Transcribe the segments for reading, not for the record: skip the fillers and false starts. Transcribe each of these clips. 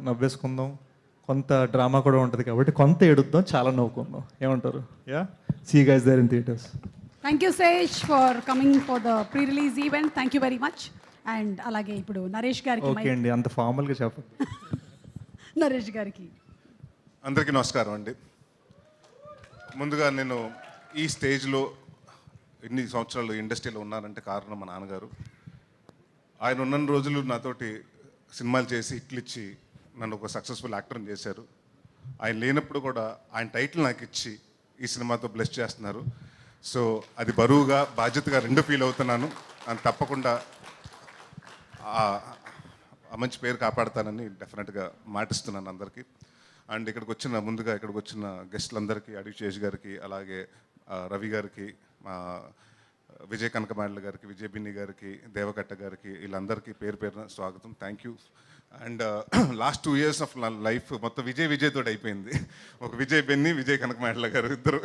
నవ్వేసుకుందాం, కొంత డ్రామా కూడా ఉంటుంది కాబట్టి కొంత ఏడుద్దాం, చాలా నవ్వుకుందాం. ఏమంటారు? Yeah, see guys there in theatres. Thank you Sesh for coming for the pre release event. Thank you very much. And అలాగే ఇప్పుడు నరేష్ గారికి ఓకే అండి, అంత ఫార్మల్గా చెప్పండి. నరేష్ గారికి అందరికీ నమస్కారం అండి. ముందుగా నేను ఈ స్టేజ్లో ఎన్ని సంవత్సరాలు ఇండస్ట్రీలో ఉన్నానంటే కారణం మా నాన్నగారు. ఆయన ఉన్న రోజులు నాతోటి సినిమాలు చేసి హిట్లు ఇచ్చి నన్ను ఒక సక్సెస్ఫుల్ యాక్టర్ని చేశారు. ఆయన లేనప్పుడు కూడా ఆయన టైటిల్ నాకు ఇచ్చి ఈ సినిమాతో బ్లెస్ చేస్తున్నారు. సో అది బరువుగా బాధ్యతగా రెండు ఫీల్ అవుతున్నాను. అని తప్పకుండా ఆ మంచి పేరు కాపాడతానని డెఫినెట్గా మాటిస్తున్నాను అందరికీ. అండ్ ముందుగా ఇక్కడికి వచ్చిన గెస్టులందరికీ, అడిశేష్ గారికి, అలాగే రవి గారికి, విజయ్ కనకమాండ్ల గారికి, విజయ్ బిన్ని గారికి, దేవకట్ట గారికి, వీళ్ళందరికీ పేరు పేరున స్వాగతం. Thank you. And last 2 years of life మొత్తం విజయ్ తోటి అయిపోయింది. ఒక విజయ్ బిన్ని, విజయ్ కనకమాండ్ల గారు ఇద్దరు.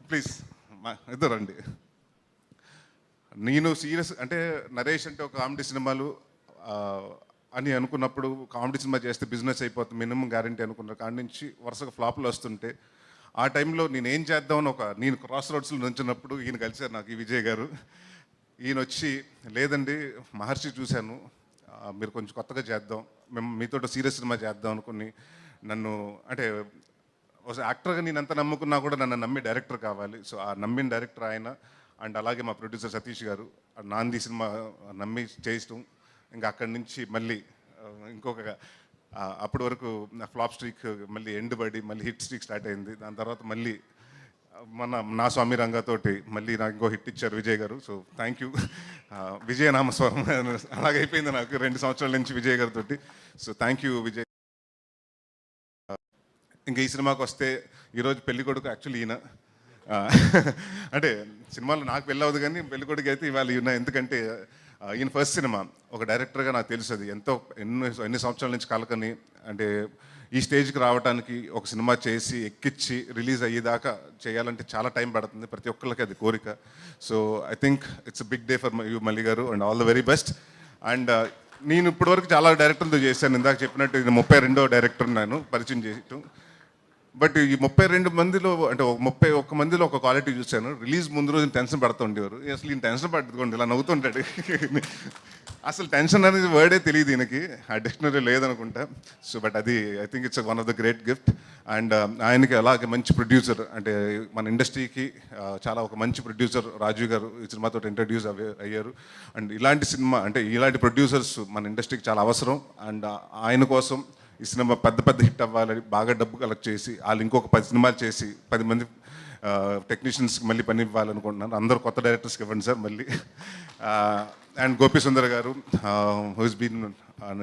ప్లీజ్ ఇద్దరు అండి. నేను సీరియస్ అంటే నరేష్ అంటే ఒక కామెడీ సినిమాలు అని అనుకున్నప్పుడు, కామెడీ సినిమా చేస్తే బిజినెస్ అయిపోతుంది మినిమం గ్యారంటీ అనుకున్న కాడి నుంచి వరుసగా ఫ్లాప్లు వస్తుంటే ఆ టైంలో నేను ఏం చేద్దామని నేను క్రాస్ రోడ్స్లో నుంచినప్పుడు ఈయన కలిశారు నాకు, ఈ విజయ్ గారు. ఈయన వచ్చి, లేదండి మహర్షి చూశాను, మీరు కొంచెం కొత్తగా చేద్దాం, మేము మీతో సీరియస్ సినిమా చేద్దాం అనుకుని నన్ను, అంటే ఒక యాక్టర్గా నేను ఎంత నమ్ముకున్నా కూడా నన్ను నమ్మి డైరెక్టర్ కావాలి. సో ఆ నమ్మిన డైరెక్టర్ ఆయన. అండ్ అలాగే మా ప్రొడ్యూసర్ సతీష్ గారు నాంది సినిమా నమ్మి చేయించడం, ఇంకా అక్కడి నుంచి మళ్ళీ ఇంకొక అప్పటి వరకు ఫ్లాప్ స్ట్రీక్ మళ్ళీ ఎండ్ పడి మళ్ళీ హిట్ స్ట్రీక్ స్టార్ట్ అయింది. దాని తర్వాత మళ్ళీ నా స్వామి రంగతోటి మళ్ళీ నాకు ఇంకో హిట్ ఇచ్చారు విజయ్ గారు. So thank you. విజయనామస్వరం అలాగే అయిపోయింది నాకు 2 సంవత్సరాల నుంచి విజయ్ గారితో. So thank you Vijay. ఇంకా ఈ సినిమాకి వస్తే ఈరోజు పెళ్లి కొడుకు యాక్చువల్లీ ఈయన. అంటే సినిమాలో నాకు పెళ్ళి అవ్వదు కానీ పెళ్లి కొడుకు అయితే ఇవాళ ఈయన. ఎందుకంటే ఈయన ఫస్ట్ సినిమా. ఒక డైరెక్టర్గా నాకు తెలుసు అది ఎంతో ఎన్ని సంవత్సరాల నుంచి కలకని, అంటే ఈ స్టేజ్కి రావడానికి ఒక సినిమా చేసి ఎక్కిచ్చి రిలీజ్ అయ్యేదాకా చేయాలంటే చాలా టైం పడుతుంది. ప్రతి ఒక్కరికి అది కోరిక. So I think it's big day for you Malli garu, and all the very best. And నేను ఇప్పటివరకు చాలా డైరెక్టర్లతో చేశాను. ఇందాక చెప్పినట్టు ఇది 32వ డైరెక్టర్ నేను పరిచయం చేయటం. బట్ ఈ 32 మందిలో, అంటే 31 మందిలో ఒక క్వాలిటీ చూశాను. రిలీజ్ ముందు రోజు టెన్షన్ పడుతూ ఉండేవారు. అసలు ఈయన టెన్షన్ పట్టుకోండి, ఇలా నవ్వుతుంటాడు. అసలు టెన్షన్ అనేది వర్డే తెలియదు ఈయనకి, ఆ డిక్షనరీ లేదనుకుంటా. సో బట్ అది I think it's one of the great gift. And ఆయనకి అలాగే మంచి ప్రొడ్యూసర్, అంటే మన ఇండస్ట్రీకి చాలా ఒక మంచి ప్రొడ్యూసర్ రాజు గారు ఈ సినిమాతో ఇంట్రడ్యూస్ అయ్యారు. అండ్ ఇలాంటి సినిమా, అంటే ఇలాంటి ప్రొడ్యూసర్స్ మన ఇండస్ట్రీకి చాలా అవసరం. అండ్ ఆయన కోసం ఈ సినిమా పెద్ద హిట్ అవ్వాలని బాగా డబ్బు కలెక్ట్ చేసి వాళ్ళు ఇంకొక 10 సినిమాలు చేసి 10 మంది టెక్నీషియన్స్కి మళ్ళీ పని ఇవ్వాలనుకుంటున్నాను. అందరూ కొత్త డైరెక్టర్స్కి ఇవ్వండి సార్ మళ్ళీ. అండ్ గోపి సుందర్ గారు హూస్ బీన్,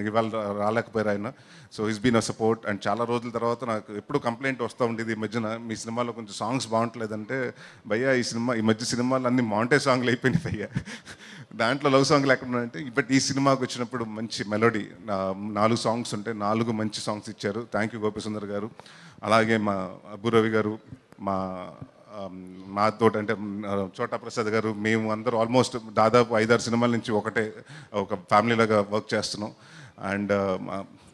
ఇవాళ రాలేకపోయారు ఆయన. So he's been a support. And చాలా రోజుల తర్వాత నాకు ఎప్పుడు కంప్లైంట్ వస్తూ ఉండేది ఈ మధ్యన, మీ సినిమాలో కొంచెం సాంగ్స్ బాగుంటలేదంటే, భయ్యా ఈ మధ్య సినిమాలు అన్ని మాంటే సాంగ్లు అయిపోయినాయి భయ్యా, దాంట్లో లవ్ సాంగ్లు ఎక్కడ ఉన్నాయంటే. బట్ ఈ సినిమాకి వచ్చినప్పుడు మంచి మెలోడీ, 4 సాంగ్స్ ఉంటాయి, 4 మంచి సాంగ్స్ ఇచ్చారు. థ్యాంక్ యూ గోపి సుందర్ గారు. అలాగే మా అబ్బురవి గారు, మాతో అంటే చోటా ప్రసాద్ గారు, మేము అందరూ ఆల్మోస్ట్ దాదాపు 5-6 సినిమాల నుంచి ఒక ఫ్యామిలీలాగా వర్క్ చేస్తున్నాం. And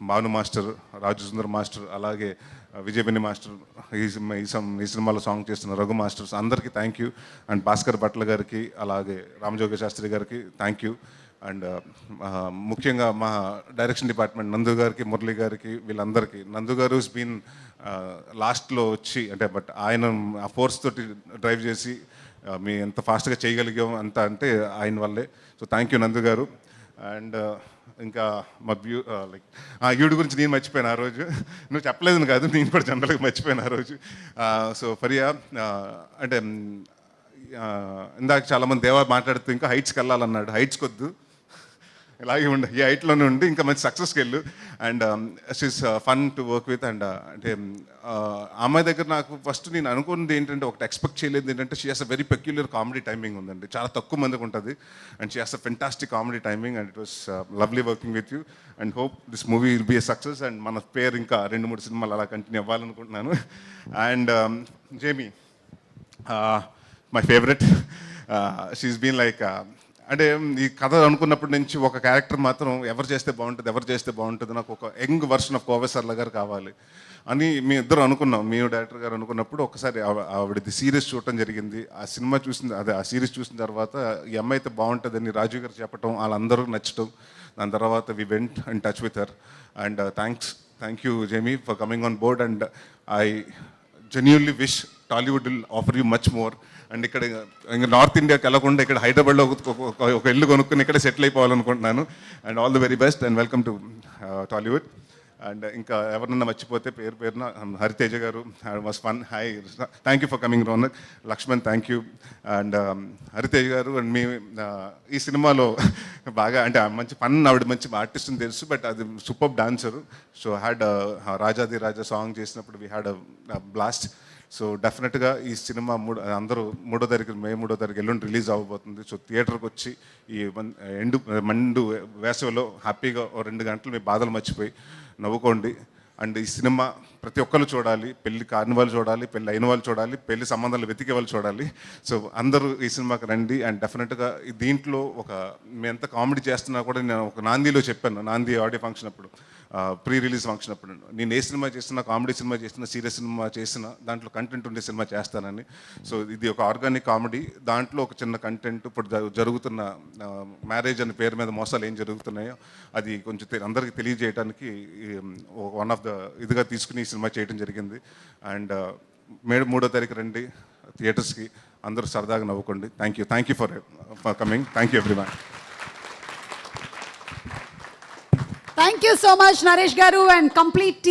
Bhanu master, Raju Sundar master, అలాగే విజయ్ బిన్ని మాస్టర్, ఈ సినిమాలో సాంగ్ చేస్తున్న రఘు మాస్టర్స్, అందరికీ thank you. And Bhaskar Bhatla గారికి, అలాగే రామజోగ శాస్త్రి గారికి థ్యాంక్ యూ. అండ్ ముఖ్యంగా మా డైరెక్షన్ డిపార్ట్మెంట్ నందు గారికి, మురళి గారికి, వీళ్ళందరికీ. నందు గారు బీన్ లాస్ట్లో వచ్చి, అంటే బట్ ఆయన ఆ ఫోర్స్ తోటి డ్రైవ్ చేసి మీ ఎంత ఫాస్ట్గా చేయగలిగాం అంత అంటే ఆయన వల్లే. సో థ్యాంక్ యూ నందు గారు. అండ్ ఇంకా మా లైక్ ఈవిడ గురించి నేను మర్చిపోయాను ఆ రోజు. నువ్వు చెప్పలేదు కాదు, నేను కూడా జనరల్గా మర్చిపోయాను ఆ రోజు. సో ఫరియా, అంటే ఇందాక చాలామంది దేవా మాట్లాడుతూ ఇంకా హైట్స్కి వెళ్ళాలన్నాడు. హైట్స్కి వద్దు, ఇలాగే ఉండి ఈ హైట్లోనే ఉండి ఇంకా మంచి సక్సెస్కి వెళ్ళు. And she's fun to work with. And అంటే అమ్మాయి దగ్గర నాకు ఫస్ట్ నేను అనుకున్నది ఏంటంటే, ఒకటి ఎక్స్పెక్ట్ చేయలేదు ఏంటంటే, she has a very peculiar comedy timing ఉందండి. చాలా తక్కువ మందికి ఉంటుంది. And she has a fantastic comedy timing. And it was lovely working with you. And hope this movie will be a success. And మన పేరు ఇంకా 2-3 సినిమాలు అలా కంటిన్యూ అవ్వాలనుకుంటున్నాను. And Jamie, my favourite. She's been like అంటే ఈ కథ అనుకున్నప్పటి నుంచి ఒక క్యారెక్టర్ మాత్రం ఎవరు చేస్తే బాగుంటుంది నాకు ఒక young version of Kovai Sarla గారు కావాలి అని మీ ఇద్దరు అనుకున్నాం. మీ డైరెక్టర్ గారు అనుకున్నప్పుడు ఒకసారి ఆవిడది సీరీస్ చూడటం జరిగింది. ఆ సినిమా ఆ సిరీస్ చూసిన తర్వాత ఈ అమ్మాయి అయితే బాగుంటుందని రాజు గారు చెప్పటం, వాళ్ళందరూ నచ్చటం. దాని తర్వాత we went and touch with her and thank you Jamie for coming on board and I genuinely wish Tollywood will offer you much more. And ఇక్కడ ఇంకా నార్త్ ఇండియాకి వెళ్ళకుండా ఇక్కడ హైదరాబాద్లో ఒక ఇల్లు కొనుక్కుని ఇక్కడ సెటిల్ అయిపోవాలనుకుంటున్నాను. And all the very best and welcome to Tollywood. And ఇంకా ఎవరన్నా మర్చిపోతే పేరున Hariteja garu was fun. Hi, thank you for coming Ronak. Lakshman thank you. And Hariteja garu and మీ ఈ సినిమాలో బాగా అంటే మంచి ఫన్, ఆవిడ మంచి ఆర్టిస్ట్ అని తెలుసు, బట్ అది సూపర్ డాన్సరు. సో హ్యాడ్ రాజాది రాజా సాంగ్ చేసినప్పుడు వీ హ్యాడ్ బ్లాస్ట్. సో డెఫినెట్గా ఈ సినిమా అందరూ మే 3వ తారీఖు ఎల్లుండి రిలీజ్ అవ్వబోతుంది. సో థియేటర్కి వచ్చి ఈ మండు వేసవిలో హ్యాపీగా 2 గంటలు మీ బాధలు మర్చిపోయి నవ్వుకోండి. అండ్ ఈ సినిమా ప్రతి ఒక్కరు చూడాలి. పెళ్లి కాని వాళ్ళు చూడాలి, పెళ్ళి అయిన వాళ్ళు చూడాలి, పెళ్లి సంబంధాలు వెతికే వాళ్ళు చూడాలి. సో అందరూ ఈ సినిమాకి రండి. అండ్ డెఫినెట్గా దీంట్లో మేము ఎంత కామెడీ చేస్తున్నా కూడా నేను ఒక నాందిలో చెప్పాను, నాంది ఆడియో ఫంక్షన్ అప్పుడు, ప్రీ రిలీజ్ ఫంక్షన్ అప్పుడు, నేను ఏ సినిమా చేసినా, కామెడీ సినిమా చేసినా, సీరియస్ సినిమా చేసినా దాంట్లో కంటెంట్ ఉండే సినిమా చేస్తానని. సో ఇది ఒక ఆర్గానిక్ కామెడీ, దాంట్లో ఒక చిన్న కంటెంట్. ఇప్పుడు జరుగుతున్న మ్యారేజ్ అనే పేరు మీద మోసాలు ఏం జరుగుతున్నాయో అది కొంచెం అందరికీ తెలియజేయడానికి వన్ ఆఫ్ ద ఇదిగా తీసుకుని ఈ సినిమా చేయడం జరిగింది. అండ్ మే 3వ తారీఖు రండి థియేటర్స్కి, అందరూ సరదాగా నవ్వుకోండి. Thank you for coming. Thank you everyone. Thank you so much, Naresh Garu and complete team.